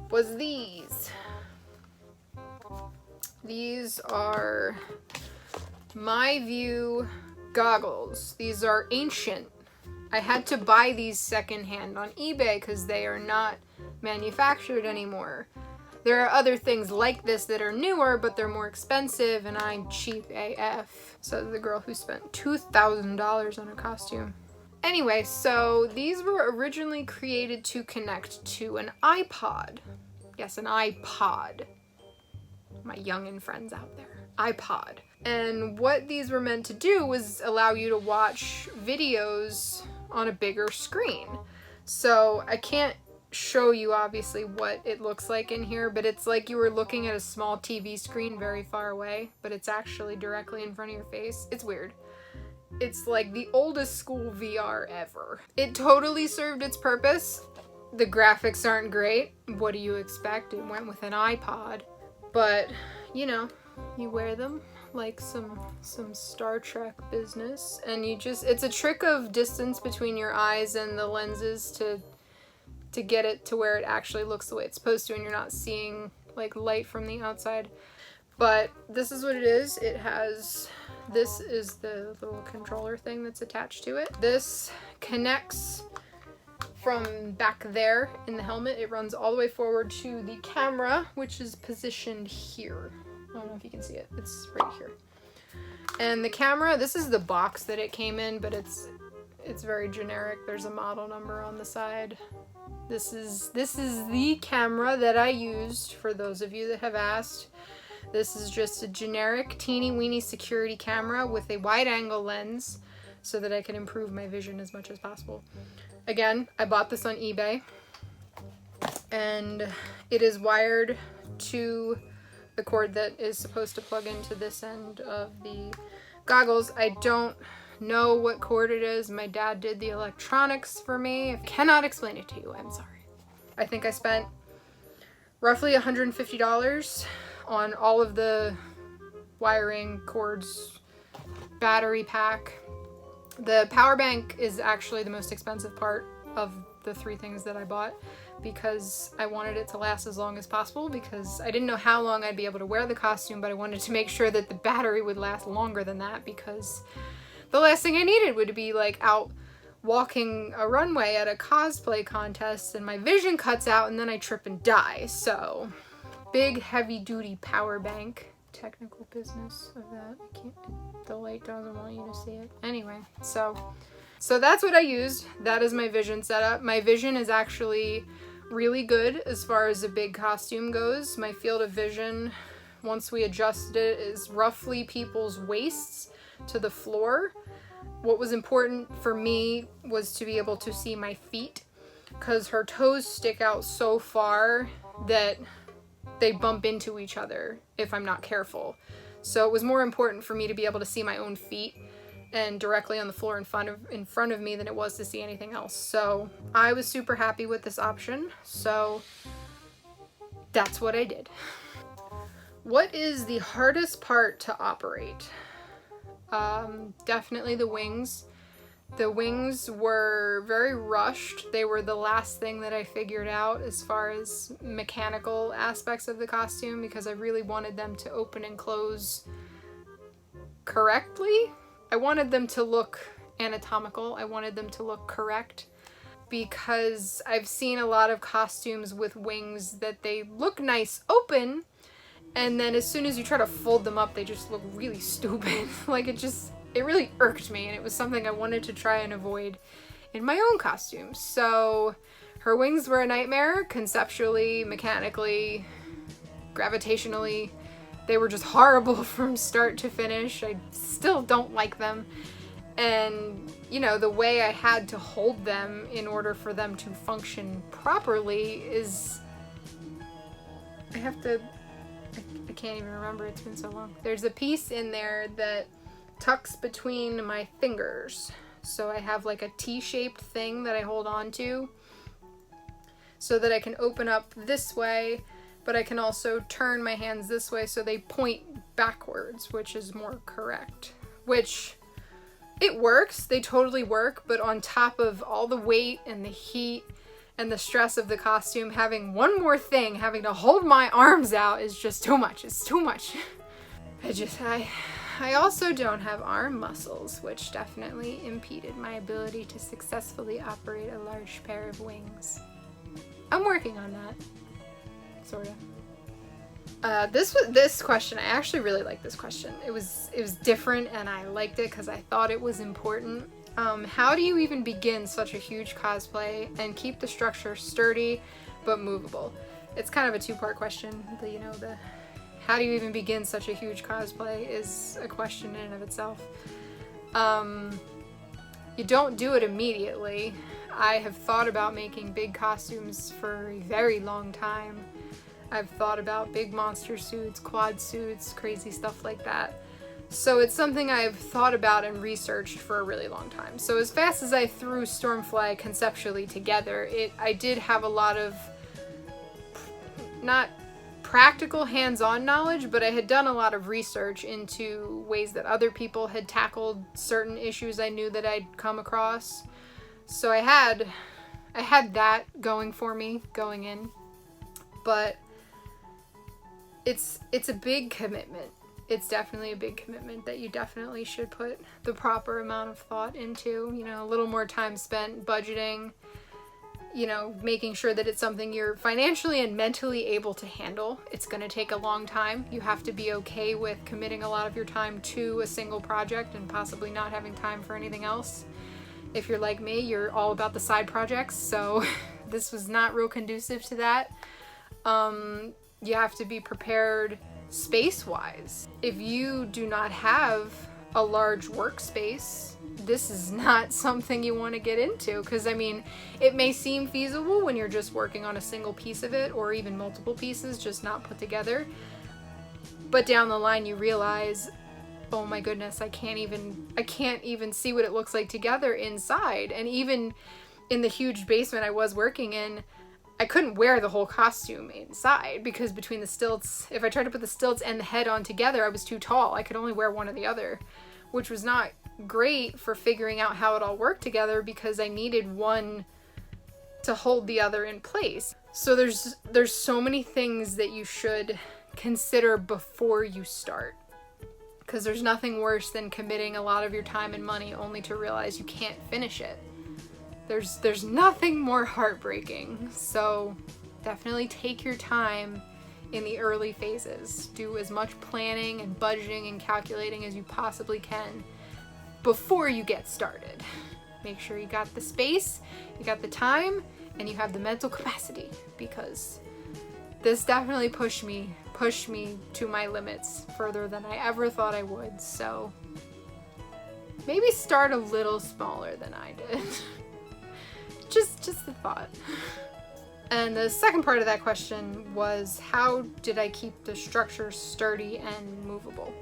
was these. These are My View goggles. These are ancient. I had to buy these secondhand on eBay because they are not manufactured anymore. There are other things like this that are newer, but they're more expensive, and I'm cheap AF. So the girl who spent $2,000 on a costume. Anyway, so these were originally created to connect to an iPod. Yes, an iPod. My youngin' friends out there. iPod. And what these were meant to do was allow you to watch videos on a bigger screen. So I can't show you obviously what it looks like in here, but it's like you were looking at a small TV screen very far away, but it's actually directly in front of your face. It's weird. It's like the oldest school VR ever. It totally served its purpose. The graphics aren't great. What do you expect? It went with an iPod. But, you know, you wear them like some Star Trek business, and you just, it's a trick of distance between your eyes and the lenses to get it to where it actually looks the way it's supposed to and you're not seeing like light from the outside. But this is what it is. It has, this is the little controller thing that's attached to it. This connects from back there in the helmet. It runs all the way forward to the camera, which is positioned here. I don't know if you can see it. It's right here. And the camera, this is the box that it came in, but it's very generic. There's a model number on the side. This is the camera that I used, for those of you that have asked. This is just a generic teeny weeny security camera with a wide angle lens so that I can improve my vision as much as possible. Again, I bought this on eBay, and it is wired to the cord that is supposed to plug into this end of the goggles. I don't know what cord it is. My dad did the electronics for me. I cannot explain it to you. I'm sorry. I think I spent roughly $150 on all of the wiring, cords, battery pack. The power bank is actually the most expensive part of the three things that I bought because I wanted it to last as long as possible, because I didn't know how long I'd be able to wear the costume, but I wanted to make sure that the battery would last longer than that, because the last thing I needed would be like out walking a runway at a cosplay contest and my vision cuts out and then I trip and die. So big heavy duty power bank. Technical business of that. I can't, the light doesn't want you to see it. Anyway, so that's what I used. That is my vision setup. My vision is actually really good as far as a big costume goes. My field of vision, once we adjusted it, is roughly people's waists to the floor. What was important for me was to be able to see my feet, because her toes stick out so far that they bump into each other if I'm not careful. So it was more important for me to be able to see my own feet and directly on the floor in front of me than it was to see anything else. So I was super happy with this option. So that's what I did. What is the hardest part to operate? Definitely the wings. The wings were very rushed. They were the last thing that I figured out as far as mechanical aspects of the costume, because I really wanted them to open and close correctly. I wanted them to look anatomical. I wanted them to look correct, because I've seen a lot of costumes with wings that they look nice open, and then as soon as you try to fold them up, they just look really stupid. Like it really irked me, and it was something I wanted to try and avoid in my own costumes. So her wings were a nightmare, conceptually, mechanically, gravitationally. They were just horrible from start to finish. I still don't like them. And, you know, the way I had to hold them in order for them to function properly is... I can't even remember, it's been so long. There's a piece in there that tucks between my fingers. So I have like a T-shaped thing that I hold on to so that I can open up this way, but I can also turn my hands this way so they point backwards, which is more correct. Which, it works, they totally work, but on top of all the weight and the heat and the stress of the costume, having one more thing, having to hold my arms out is just too much. It's too much. I also don't have arm muscles, which definitely impeded my ability to successfully operate a large pair of wings. I'm working on that. Sort of. This question, I actually really like this question. It was different and I liked it because I thought it was important. How do you even begin such a huge cosplay and keep the structure sturdy but movable? It's kind of a two-part question. How do you even begin such a huge cosplay is a question in and of itself. You don't do it immediately. I have thought about making big costumes for a very long time. I've thought about big monster suits, quad suits, crazy stuff like that. So it's something I've thought about and researched for a really long time. So as fast as I threw Stormfly conceptually together, I did have a lot of, not practical hands-on knowledge, but I had done a lot of research into ways that other people had tackled certain issues I knew that I'd come across. So I had that going for me going in, but it's a big commitment. It's definitely a big commitment that you definitely should put the proper amount of thought into, a little more time spent budgeting, making sure that it's something you're financially and mentally able to handle. It's going to take a long time. You have to be okay with committing a lot of your time to a single project and possibly not having time for anything else. If you're like me, you're all about the side projects, so this was not real conducive to that. You have to be prepared space-wise. If you do not have a large workspace, this is not something you want to get into, because it may seem feasible when you're just working on a single piece of it, or even multiple pieces just not put together, but down the line you realize, oh my goodness, I can't even see what it looks like together inside. And even in the huge basement I was working in, I couldn't wear the whole costume inside because between the stilts, if I tried to put the stilts and the head on together, I was too tall. I could only wear one or the other, which was not great for figuring out how it all worked together because I needed one to hold the other in place. So there's so many things that you should consider before you start, because there's nothing worse than committing a lot of your time and money only to realize you can't finish it. There's nothing more heartbreaking. So definitely take your time in the early phases. Do as much planning and budgeting and calculating as you possibly can before you get started. Make sure you got the space, you got the time, and you have the mental capacity, because this definitely pushed me to my limits further than I ever thought I would. So maybe start a little smaller than I did. Just a thought. And the second part of that question was, how did I keep the structure sturdy and movable?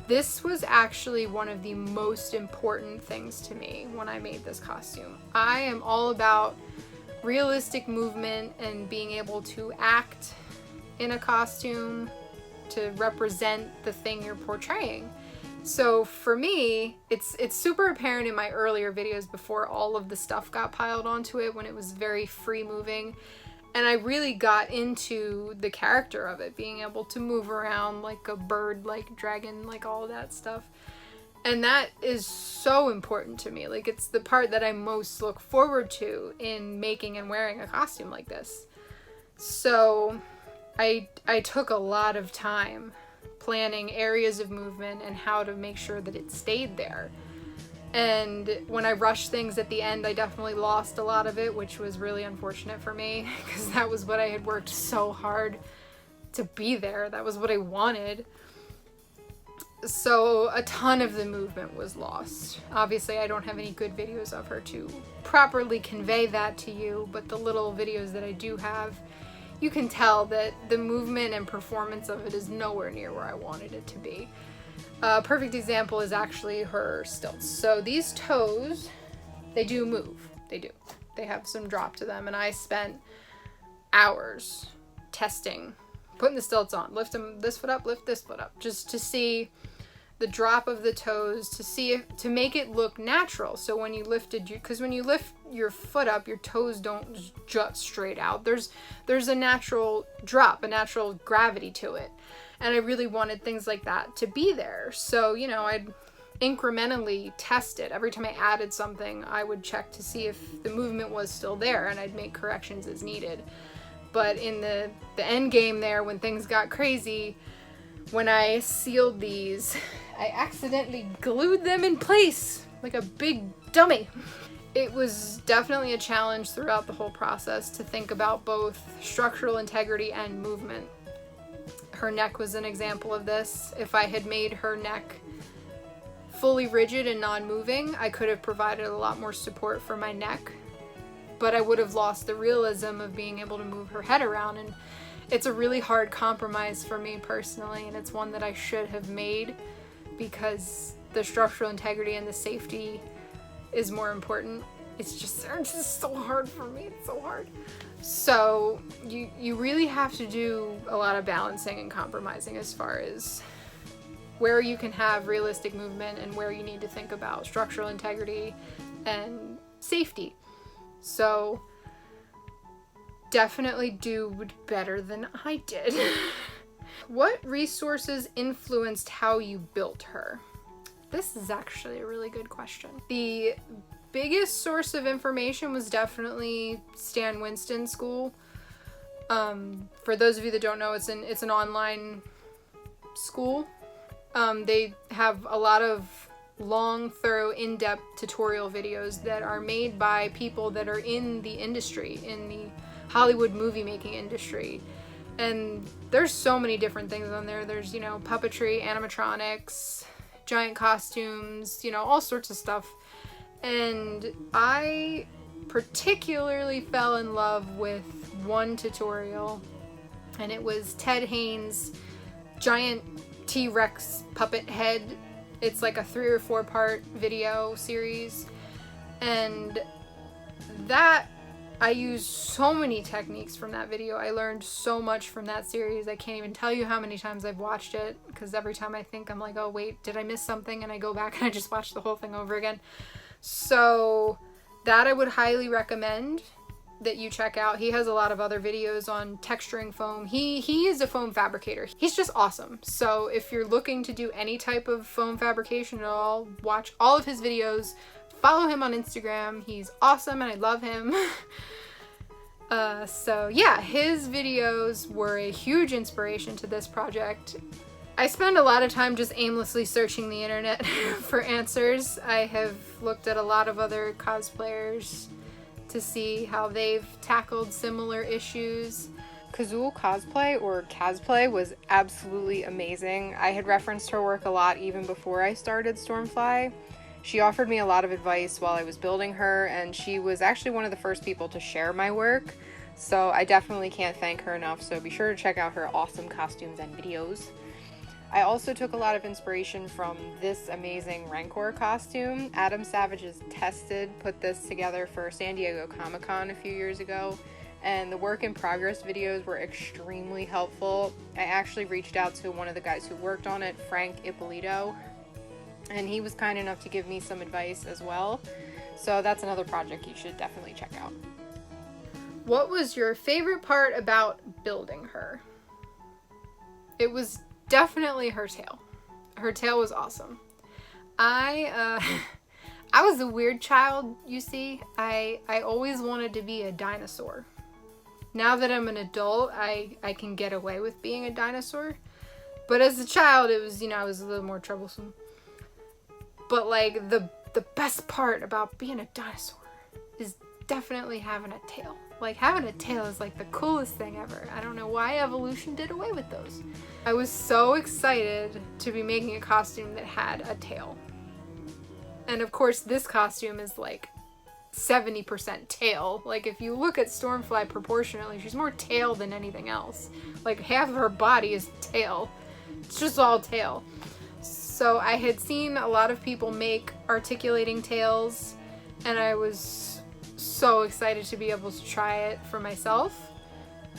This was actually one of the most important things to me when I made this costume. I am all about realistic movement and being able to act in a costume to represent the thing you're portraying. So for me, it's super apparent in my earlier videos before all of the stuff got piled onto it, when it was very free moving, and I really got into the character of it, being able to move around like a bird, like dragon, like all of that stuff. And that is so important to me. Like, it's the part that I most look forward to in making and wearing a costume like this. So I took a lot of time planning areas of movement and how to make sure that it stayed there. And when I rushed things at the end, I definitely lost a lot of it, which was really unfortunate for me, because that was what I had worked so hard to be there. That was what I wanted. So a ton of the movement was lost. Obviously, I don't have any good videos of her to properly convey that to you, but the little videos that I do have, you can tell that the movement and performance of it is nowhere near where I wanted it to be. A perfect example is actually her stilts. So these toes, they do move. They do. They have some drop to them, and I spent hours testing, putting the stilts on, lift them this foot up, lift this foot up, just to see the drop of the toes to make it look natural. So when you because when you lift your foot up, your toes don't jut straight out. There's a natural drop, a natural gravity to it. And I really wanted things like that to be there. So, you know, I'd incrementally test it. Every time I added something, I would check to see if the movement was still there, and I'd make corrections as needed. But in the end game there, when things got crazy, when I sealed these, I accidentally glued them in place like a big dummy. It was definitely a challenge throughout the whole process to think about both structural integrity and movement. Her neck was an example of this. If I had made her neck fully rigid and non-moving, I could have provided a lot more support for my neck, but I would have lost the realism of being able to move her head around. And it's a really hard compromise for me personally, and it's one that I should have made because the structural integrity and the safety is more important. It's just so hard for me. It's so hard. So you really have to do a lot of balancing and compromising as far as where you can have realistic movement and where you need to think about structural integrity and safety. So definitely do better than I did. What resources influenced how you built her? This is actually a really good question. The biggest source of information was definitely Stan Winston School. For those of you that don't know, it's an online school. They have a lot of long, thorough, in-depth tutorial videos that are made by people that are in the industry, in the Hollywood movie making industry. And there's so many different things on there. There's, you know, puppetry, animatronics, giant costumes, you know, all sorts of stuff. And I particularly fell in love with one tutorial, and it was Ted Haynes' giant T-Rex puppet head. It's like a 3 or 4 part video series, and that I used so many techniques from that video. I learned so much from that series. I can't even tell you how many times I've watched it, because every time I think I'm like, oh wait, did I miss something? And I go back and I just watch the whole thing over again. So that I would highly recommend that you check out. He has a lot of other videos on texturing foam. He is a foam fabricator. He's just awesome. So if you're looking to do any type of foam fabrication at all, watch all of his videos. Follow him on Instagram. He's awesome and I love him. So yeah, his videos were a huge inspiration to this project. I spend a lot of time just aimlessly searching the internet for answers. I have looked at a lot of other cosplayers to see how they've tackled similar issues. Goggle Cosplay, or Cosplay, was absolutely amazing. I had referenced her work a lot even before I started Stormfly. She offered me a lot of advice while I was building her, and she was actually one of the first people to share my work. So I definitely can't thank her enough, so be sure to check out her awesome costumes and videos. I also took a lot of inspiration from this amazing Rancor costume. Adam Savage's Tested put this together for San Diego Comic-Con a few years ago, and the work in progress videos were extremely helpful. I actually reached out to one of the guys who worked on it, Frank Ippolito, and he was kind enough to give me some advice as well. So that's another project you should definitely check out. What was your favorite part about building her? It was definitely her tail. Her tail was awesome. I was a weird child, you see. I always wanted to be a dinosaur. Now that I'm an adult, I can get away with being a dinosaur. But as a child, it was, you know, I was a little more troublesome. But like the best part about being a dinosaur is definitely having a tail. Like, having a tail is like the coolest thing ever. I don't know why evolution did away with those. I was so excited to be making a costume that had a tail. And of course, this costume is like 70% tail. Like, if you look at Stormfly proportionately, she's more tail than anything else. Like, half of her body is tail. It's just all tail. So I had seen a lot of people make articulating tails, and I was so excited to be able to try it for myself.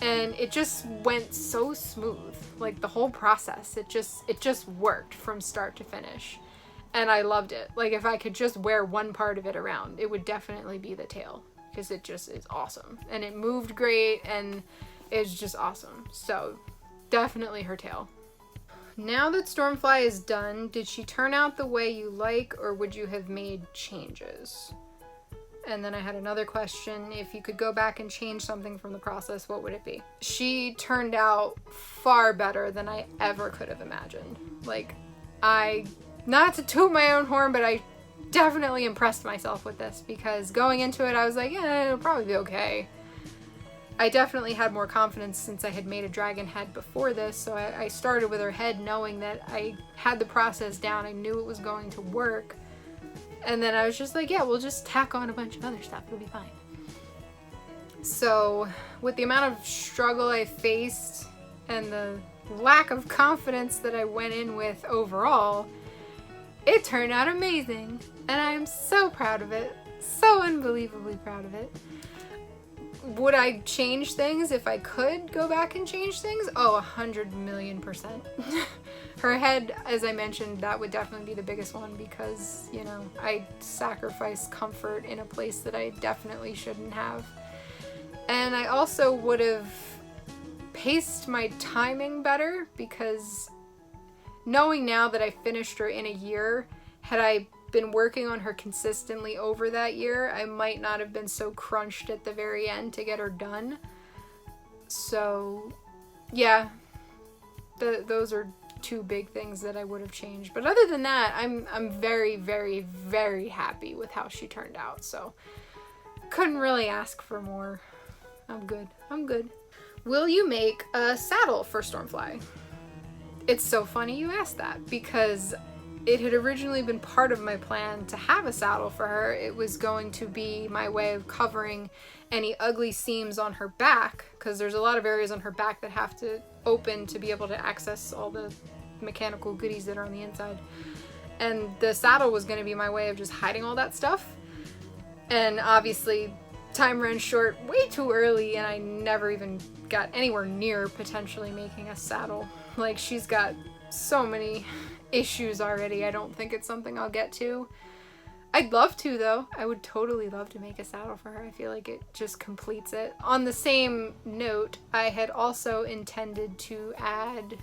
and it just went so smooth. Like the whole process, it just worked from start to finish. And I loved it. Like if I could just wear one part of it around, it would definitely be the tail, because it just is awesome. And it moved great, and it's just awesome. So definitely her tail. Now that Stormfly is done, did she turn out the way you like, or would you have made changes? And then I had another question. If you could go back and change something from the process, what would it be? She turned out far better than I ever could have imagined. Like, not to toot my own horn, but I definitely impressed myself with this, because going into it, I was like, yeah, it'll probably be okay. I definitely had more confidence since I had made a dragon head before this, so I started with her head knowing that I had the process down. I knew it was going to work. And then I was just like, yeah, we'll just tack on a bunch of other stuff. It'll be fine. So with the amount of struggle I faced and the lack of confidence that I went in with overall, it turned out amazing. And I am so proud of it. So unbelievably proud of it. Would I change things if I could go back and change things? Oh, 100,000,000%. Her head, as I mentioned, that would definitely be the biggest one, because, you know, I sacrificed comfort in a place that I definitely shouldn't have. And I also would have paced my timing better, because knowing now that I finished her in a year, had I been working on her consistently over that year, I might not have been so crunched at the very end to get her done. So yeah, those are two big things that I would have changed. But other than that, I'm very, very, very happy with how she turned out. So couldn't really ask for more. I'm good. Will you make a saddle for Stormfly? It's so funny you asked that, because it had originally been part of my plan to have a saddle for her. It was going to be my way of covering any ugly seams on her back, because there's a lot of areas on her back that have to open to be able to access all the mechanical goodies that are on the inside. And the saddle was going to be my way of just hiding all that stuff. And obviously time ran short way too early, and I never even got anywhere near potentially making a saddle. Like, she's got so many issues already. I don't think it's something I'll get to. I'd love to, though. I would totally love to make a saddle for her. I feel like it just completes it. On the same note, I had also intended to add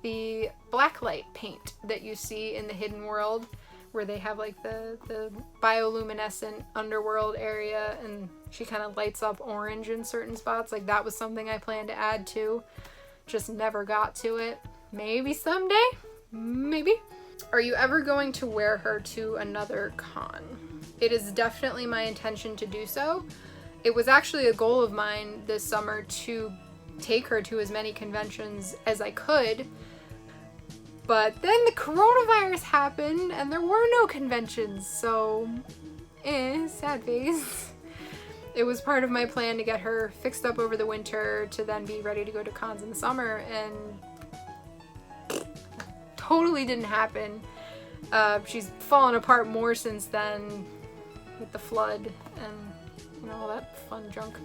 the blacklight paint that you see in the Hidden World, where they have like the bioluminescent underworld area, and she kind of lights up orange in certain spots. Like, that was something I planned to add too. Just never got to it. Maybe someday? Maybe. Are you ever going to wear her to another con? It is definitely my intention to do so. It was actually a goal of mine this summer to take her to as many conventions as I could. But then the coronavirus happened and there were no conventions, so sad face. It was part of my plan to get her fixed up over the winter to then be ready to go to cons in the summer, and totally didn't happen. She's fallen apart more since then with the flood and, you know, all that fun junk.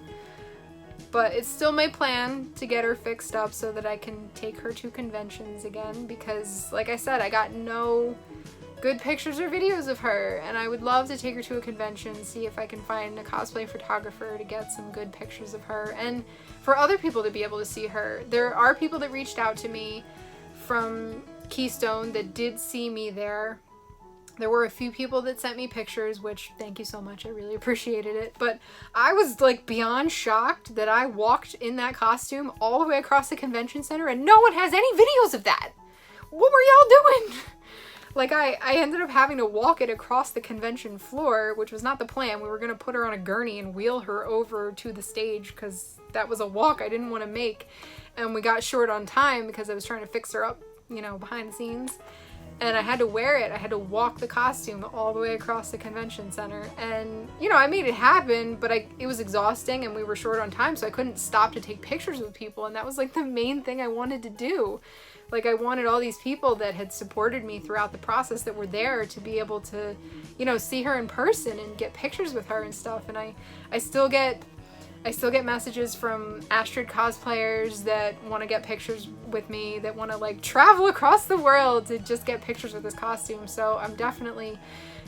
But it's still my plan to get her fixed up so that I can take her to conventions again, because, like I said, I got no good pictures or videos of her, and I would love to take her to a convention, see if I can find a cosplay photographer to get some good pictures of her, and for other people to be able to see her. There are people that reached out to me from Keystone that did see me there. There were a few people that sent me pictures, which, thank you so much, I really appreciated it. But I was like beyond shocked that I walked in that costume all the way across the convention center and no one has any videos of that. What were y'all doing? Like, I ended up having to walk it across the convention floor, which was not the plan. We were going to put her on a gurney and wheel her over to the stage, because that was a walk I didn't want to make. And we got short on time because I was trying to fix her up, you know, behind the scenes. And I had to wear it. I had to walk the costume all the way across the convention center. And, you know, I made it happen, but it was exhausting and we were short on time, so I couldn't stop to take pictures with people. And that was like the main thing I wanted to do. Like, I wanted all these people that had supported me throughout the process that were there to be able to, you know, see her in person and get pictures with her and stuff. And I still get I still get messages from Astrid cosplayers that want to get pictures with me, that want to like travel across the world to just get pictures with this costume. So I'm definitely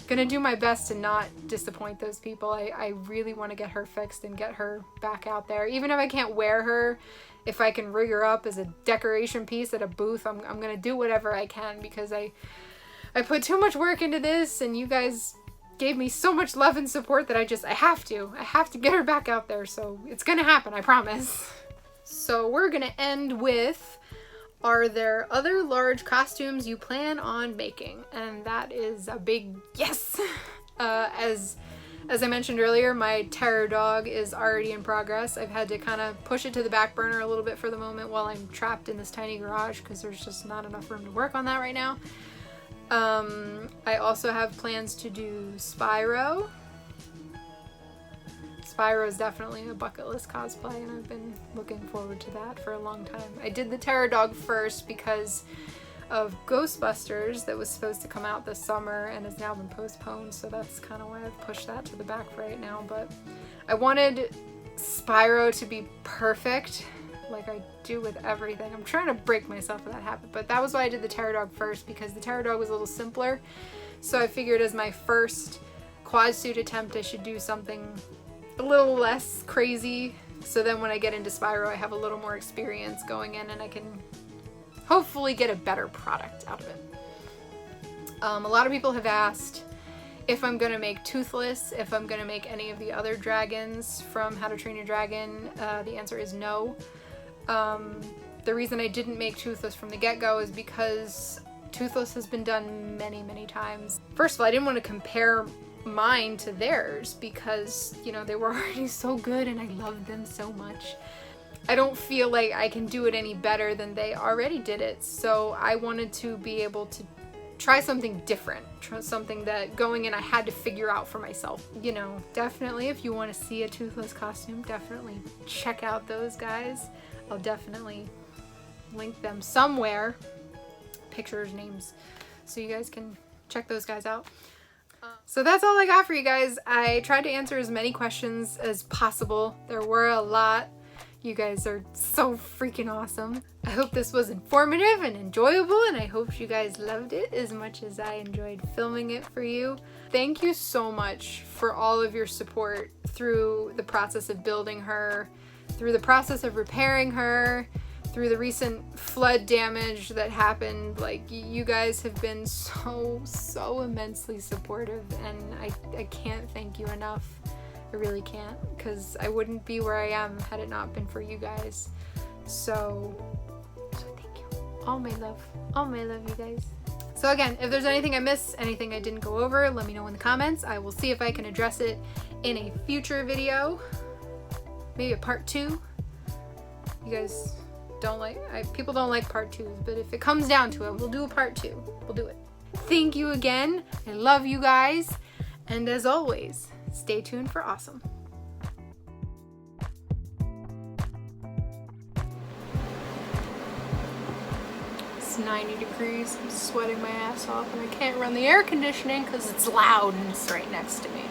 gonna do my best to not disappoint those people. I really want to get her fixed and get her back out there. Even if I can't wear her, if I can rig her up as a decoration piece at a booth, I'm gonna do whatever I can, because I put too much work into this, and you guys gave me so much love and support that I have to get her back out there. So it's gonna happen, I promise. So we're gonna end with, are there other large costumes you plan on making? And that is a big yes. As I mentioned earlier, my terror dog is already in progress. I've had to kind of push it to the back burner a little bit for the moment while I'm trapped in this tiny garage, because there's just not enough room to work on that right now. I also have plans to do Spyro. Spyro is definitely a bucket list cosplay, and I've been looking forward to that for a long time. I did the Terror Dog first because of Ghostbusters that was supposed to come out this summer and has now been postponed, so that's kind of why I've pushed that to the back for right now. But I wanted Spyro to be perfect, like I do with everything. I'm trying to break myself of that habit, but that was why I did the Terror Dog first, because the Terror Dog was a little simpler. So I figured as my first quad suit attempt, I should do something a little less crazy, so then when I get into Spyro, I have a little more experience going in and I can hopefully get a better product out of it. A lot of people have asked if I'm gonna make Toothless, if I'm gonna make any of the other dragons from How to Train Your Dragon. The answer is no. The reason I didn't make Toothless from the get-go is because Toothless has been done many, many times. First of all, I didn't want to compare mine to theirs because, you know, they were already so good and I loved them so much. I don't feel like I can do it any better than they already did it, so I wanted to be able to try something different, try something that going in I had to figure out for myself. You know, definitely if you want to see a Toothless costume, definitely check out those guys. I'll definitely link them somewhere, pictures, names, so you guys can check those guys out. So that's all I got for you guys. I tried to answer as many questions as possible. There were a lot. You guys are so freaking awesome. I hope this was informative and enjoyable, and I hope you guys loved it as much as I enjoyed filming it for you. Thank you so much for all of your support through the process of building her, through the process of repairing her, through the recent flood damage that happened. Like, you guys have been so immensely supportive, and I can't thank you enough. I really can't, because I wouldn't be where I am had it not been for you guys. So thank you. All my love, you guys. So again, if there's anything I missed, anything I didn't go over, let me know in the comments. I will see if I can address it in a future video. Maybe a part 2. You guys don't like, people don't like part 2s, but if it comes down to it, we'll do a part 2. We'll do it. Thank you again. I love you guys. And as always, stay tuned for awesome. It's 90 degrees. I'm sweating my ass off and I can't run the air conditioning because it's loud and it's right next to me.